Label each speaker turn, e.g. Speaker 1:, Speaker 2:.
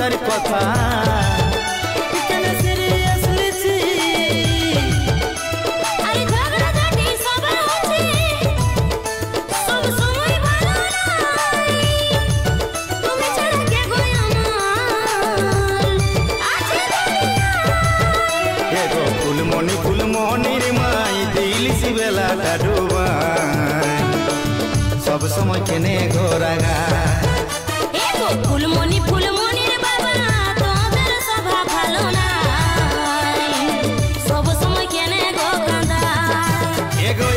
Speaker 1: पचारि कथा फुलमणि रे माई दिल बेला सब समय केने घोरागा
Speaker 2: फुलमणि फुलमणि रे बाबा तोদের सभा ভালো না सब समय केने गो कांदा
Speaker 1: एगो